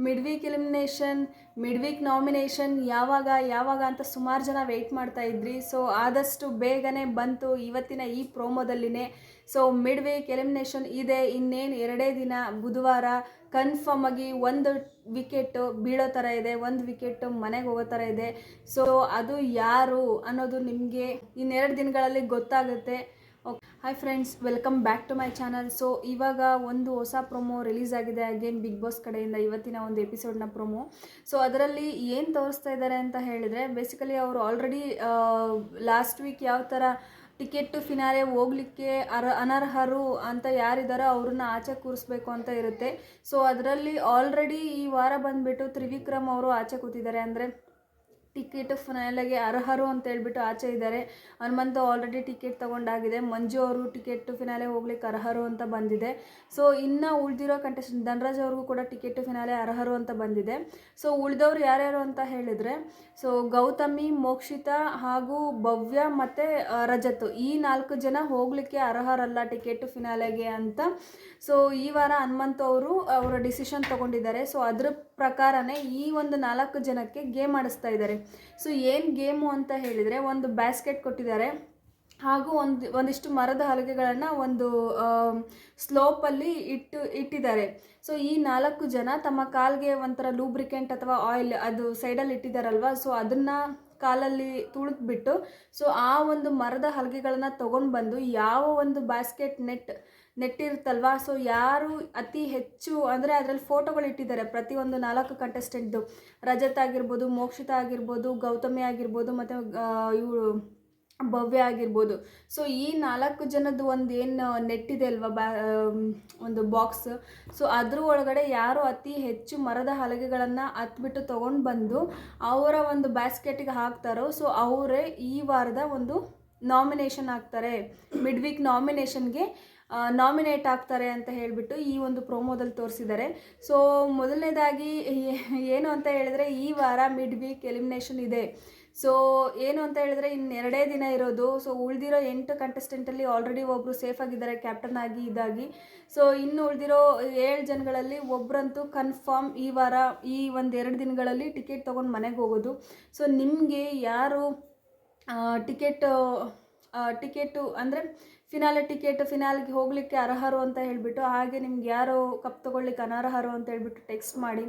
Mid weak nomination ಯಾವಾಗ ಅಂತ ಸುಮಾರು ಜನ ವೆಯ್ಟ್ ಮಾಡ್ತಾ ಇದ್ರಿ. ಸೊ ಆದಷ್ಟು ಬೇಗನೆ ಬಂತು ಇವತ್ತಿನ ಈ ಪ್ರೋಮೋದಲ್ಲಿನೇ. ಸೊ ಮಿಡ್ ವೀಕ್ ಎಲಿಮಿನೇಷನ್ ಇದೆ, ಇನ್ನೇನು 2 ದಿನ. ಬುಧವಾರ ಕನ್ಫರ್ಮ್ ಆಗಿ 1 ವಿಕೆಟ್ ಬೀಳೋ ಥರ ಇದೆ, 1 ವಿಕೆಟ್ ಮನೆಗೆ ಹೋಗೋ ಥರ ಇದೆ. ಸೊ ಅದು ಯಾರು ಅನ್ನೋದು ನಿಮಗೆ ಇನ್ನೆರಡು ದಿನಗಳಲ್ಲಿ ಗೊತ್ತಾಗುತ್ತೆ. Hi friends, welcome back to my channel. So ಇವಾಗ ಒಂದು ಹೊಸ ಪ್ರೊಮೋ ರಿಲೀಸ್ ಆಗಿದೆ ಅಗೇನ್ ಬಿಗ್ ಬಾಸ್ ಕಡೆಯಿಂದ, ಇವತ್ತಿನ ಒಂದು ಎಪಿಸೋಡ್ನ ಪ್ರೊಮೋ. ಸೊ ಅದರಲ್ಲಿ ಏನು ತೋರಿಸ್ತಾ ಇದ್ದಾರೆ ಅಂತ ಹೇಳಿದರೆ, ಬೇಸಿಕಲಿ ಅವರು ಆಲ್ರೆಡಿ ಲಾಸ್ಟ್ ವೀಕ್ ಯಾವ ಥರ ಟಿಕೆಟ್ ಟು ಫಿನಾಲೆ ಹೋಗ್ಲಿಕ್ಕೆ ಅನರ್ಹರು ಅಂತ ಯಾರಿದ್ದಾರೋ ಅವ್ರನ್ನ ಆಚೆ ಕೂರಿಸ್ಬೇಕು ಅಂತ ಇರುತ್ತೆ. ಸೊ ಅದರಲ್ಲಿ ಆಲ್ರೆಡಿ ಈ ವಾರ ಬಂದುಬಿಟ್ಟು ತ್ರಿವಿಕ್ರಮ್ ಅವರು ಆಚೆ ಕೂತಿದ್ದಾರೆ, ಅಂದರೆ ಟಿಕೆಟ್ ಫಿನಾಲೆಗೆ ಅರ್ಹರು ಅಂತ ಹೇಳ್ಬಿಟ್ಟು ಆಚೆ ಇದ್ದಾರೆ. ಹನುಮಂತು ಆಲ್ರೆಡಿ ಟಿಕೆಟ್ ತೊಗೊಂಡಾಗಿದೆ. ಮಂಜು ಅವರು ಟಿಕೆಟ್ ಫಿನಾಲೆ ಹೋಗ್ಲಿಕ್ಕೆ ಅರ್ಹರು ಅಂತ ಬಂದಿದೆ. ಸೊ ಇನ್ನು ಉಳಿದಿರೋ ಕಂಟೆಸ್ಟೆಂಟ್ ಧನರಾಜ್ ಅವ್ರಿಗೂ ಕೂಡ ಟಿಕೆಟ್ ಫಿನಾಲೆ ಅರ್ಹರು ಅಂತ ಬಂದಿದೆ. ಸೊ ಉಳಿದವರು ಯಾರ್ಯಾರು ಅಂತ ಹೇಳಿದರೆ, ಸೊ ಗೌತಮಿ, ಮೋಕ್ಷಿತಾ ಹಾಗೂ ಭವ್ಯ ಮತ್ತು ರಜತ್, ಈ 4 ಜನ ಹೋಗಲಿಕ್ಕೆ ಅರ್ಹರಲ್ಲ ಟಿಕೆಟ್ ಫಿನಾಲೆಗೆ ಅಂತ. ಸೊ ಈ ವಾರ ಹನುಮಂತು ಅವರು ಅವರ ಡಿಸಿಷನ್ ತೊಗೊಂಡಿದ್ದಾರೆ. ಸೊ ಅದ್ರ ಪ್ರಕಾರನೇ ಈ ಒಂದು 4 ಜನಕ್ಕೆ ಗೇಮ್ ಆಡಿಸ್ತಾ ಇದ್ದಾರೆ. ಸೊ ಏನು ಗೇಮು ಅಂತ ಹೇಳಿದರೆ, ಒಂದು ಬ್ಯಾಸ್ಕೆಟ್ ಕೊಟ್ಟಿದ್ದಾರೆ ಹಾಗೂ ಒಂದಿಷ್ಟು ಮರದ ಹಲಗೆಗಳನ್ನು ಒಂದು ಸ್ಲೋಪಲ್ಲಿ ಇಟ್ಟಿದ್ದಾರೆ. ಸೊ ಈ 4 ಜನ ತಮ್ಮ ಕಾಲಿಗೆ ಒಂಥರ ಲೂಬ್ರಿಕೆಂಟ್ ಅಥವಾ ಆಯಿಲ್ ಅದು ಸೈಡಲ್ಲಿ ಇಟ್ಟಿದ್ದಾರಲ್ವ, ಸೊ ಅದನ್ನು ಕಾಲಲ್ಲಿ ತುಳಿದ್ಬಿಟ್ಟು ಸೊ ಆ ಒಂದು ಮರದ ಹಲಗೆಗಳನ್ನು ತೊಗೊಂಡು ಬಂದು ಯಾವ ಒಂದು ಬ್ಯಾಸ್ಕೆಟ್ ನೆಟ್ಟಿರುತ್ತಲ್ವ, ಸೊ ಯಾರು ಅತಿ ಹೆಚ್ಚು ಅಂದರೆ ಅದರಲ್ಲಿ ಫೋಟೋಗಳು ಇಟ್ಟಿದ್ದಾರೆ ಪ್ರತಿಯೊಂದು 4 ಕಂಟೆಸ್ಟೆಂಟ್ದು. ರಜತ್ ಆಗಿರ್ಬೋದು, ಮೋಕ್ಷಿತಾ ಆಗಿರ್ಬೋದು, ಗೌತಮಿ ಆಗಿರ್ಬೋದು, ಮತ್ತು ಇವರು ಭವ್ಯ ಆಗಿರ್ಬೋದು. ಸೊ ಈ 4 ಜನದ್ದು ಒಂದು ಏನು ನೆಟ್ಟಿದೆ ಅಲ್ವಾ ಒಂದು ಬಾಕ್ಸ್, ಸೊ ಅದ್ರ ಒಳಗಡೆ ಯಾರು ಅತಿ ಹೆಚ್ಚು ಮರದ ಹಲಗೆಗಳನ್ನು ಹತ್ಬಿಟ್ಟು ತೊಗೊಂಡು ಬಂದು ಅವರ ಒಂದು ಬ್ಯಾಸ್ಕೆಟಿಗೆ ಹಾಕ್ತಾರೋ, ಸೊ ಅವರೇ ಈ ವಾರದ ಒಂದು ನಾಮಿನೇಷನ್ ಆಗ್ತಾರೆ, ಮಿಡ್ ವೀಕ್ ನಾಮಿನೇಷನ್ಗೆ ನಾಮಿನೇಟ್ ಆಗ್ತಾರೆ ಅಂತ ಹೇಳಿಬಿಟ್ಟು ಈ ಒಂದು ಪ್ರೋಮೋದಲ್ಲಿ ತೋರಿಸಿದ್ದಾರೆ. ಸೊ ಮೊದಲನೇದಾಗಿ ಏನು ಅಂತ ಹೇಳಿದರೆ, ಈ ವಾರ ಮಿಡ್ ವೀಕ್ ಎಲಿಮಿನೇಷನ್ ಇದೆ. ಸೊ ಏನು ಅಂತ ಹೇಳಿದರೆ, ಇನ್ನು 2 ದಿನ ಇರೋದು. ಸೊ ಉಳಿದಿರೋ 8 ಕಂಟೆಸ್ಟೆಂಟಲ್ಲಿ ಆಲ್ರೆಡಿ ಒಬ್ಬರು ಸೇಫ್ ಆಗಿದ್ದಾರೆ ಕ್ಯಾಪ್ಟನ್ ಆಗಿ ಇದಾಗಿ. ಸೊ ಇನ್ನು ಉಳಿದಿರೋ 7 ಜನಗಳಲ್ಲಿ ಒಬ್ಬರಂತೂ ಕನ್ಫರ್ಮ್ ಈ ವಾರ ಈ ಒಂದು 2 ದಿನಗಳಲ್ಲಿ ಟಿಕೆಟ್ ತೊಗೊಂಡು ಮನೆಗೆ ಹೋಗೋದು. ಸೊ ನಿಮಗೆ ಯಾರು ಟಿಕೆಟು ಅಂದರೆ ಫಿನಾಲ್ಗೆ ಹೋಗಲಿಕ್ಕೆ ಅರ್ಹರು ಅಂತ ಹೇಳಿಬಿಟ್ಟು, ಹಾಗೆ ನಿಮ್ಗೆ ಯಾರು ಕಪ್ ತೊಗೊಳ್ಲಿಕ್ಕೆ ಅನರ್ಹರು ಅಂತ ಹೇಳ್ಬಿಟ್ಟು ಟೆಕ್ಸ್ಟ್ ಮಾಡಿ,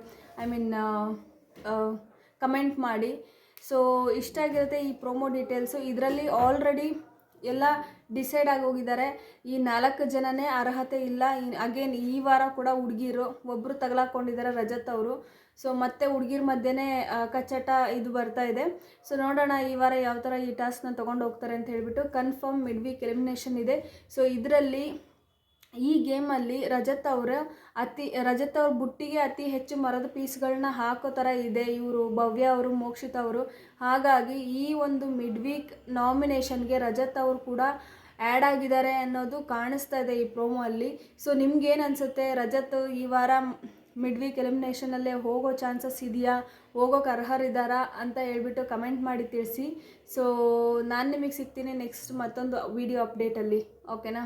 ಕಮೆಂಟ್ ಮಾಡಿ. ಸೊ ಇಷ್ಟ ಆಗಿರುತ್ತೆ ಈ ಪ್ರೋಮೋ ಡೀಟೇಲ್ಸು. ಇದರಲ್ಲಿ ಆಲ್ರೆಡಿ ಎಲ್ಲ ಡಿಸೈಡ್ ಆಗಿ ಹೋಗಿದ್ದಾರೆ. ಈ 4 ಜನನೇ ಅರ್ಹತೆ ಇಲ್ಲ. ಅಗೇನ್ ಈ ವಾರ ಕೂಡ ಹುಡುಗಿರು ಒಬ್ಬರು ತಗಲಾಕೊಂಡಿದ್ದಾರೆ, ರಜತ್ ಅವರು. ಸೊ ಮತ್ತೆ ಹುಡುಗಿರ ಮಧ್ಯೆನೇ ಕಚ್ಚಟ ಇದು ಬರ್ತಾ ಇದೆ. ಸೊ ನೋಡೋಣ ಈ ವಾರ ಯಾವ ಥರ ಈ ಟಾಸ್ಕ್ನ ತೊಗೊಂಡು ಹೋಗ್ತಾರೆ ಅಂತ ಹೇಳಿಬಿಟ್ಟು. ಕನ್ಫರ್ಮ್ ಮಿಡ್ ವೀಕ್ ಎಲಿಮಿನೇಷನ್ ಇದೆ. ಸೊ ಇದರಲ್ಲಿ ಈ ಗೇಮಲ್ಲಿ ರಜತ್ ಅವ್ರ ಬುಟ್ಟಿಗೆ ಅತಿ ಹೆಚ್ಚು ಮರದ ಪೀಸ್ಗಳನ್ನ ಹಾಕೋ ಥರ ಇದೆ ಇವರು ಭವ್ಯ ಅವರು, ಮೋಕ್ಷಿತಾ ಅವರು. ಹಾಗಾಗಿ ಈ ಒಂದು ಮಿಡ್ ವೀಕ್ ನಾಮಿನೇಷನ್ಗೆ ರಜತ್ ಅವರು ಕೂಡ ಆ್ಯಡ್ ಆಗಿದ್ದಾರೆ ಅನ್ನೋದು ಕಾಣಿಸ್ತಾ ಇದೆ ಈ ಪ್ರೋಮೋ ಅಲ್ಲಿ. ಸೊ ನಿಮ್ಗೇನು ಅನಿಸುತ್ತೆ, ರಜತ್ ಈ ವಾರ ಮಿಡ್ ವೀಕ್ ಎಲಿಮಿನೇಷನಲ್ಲೇ ಹೋಗೋ ಚಾನ್ಸಸ್ ಇದೆಯಾ, ಹೋಗೋಕೆ ಅರ್ಹರಿದ್ದಾರಾ ಅಂತ ಹೇಳ್ಬಿಟ್ಟು ಕಮೆಂಟ್ ಮಾಡಿ ತಿಳಿಸಿ. ಸೊ ನಾನು ನಿಮಗೆ ಸಿಗ್ತೀನಿ ನೆಕ್ಸ್ಟ್ ಮತ್ತೊಂದು ವಿಡಿಯೋ ಅಪ್ಡೇಟಲ್ಲಿ. ಓಕೆನಾ?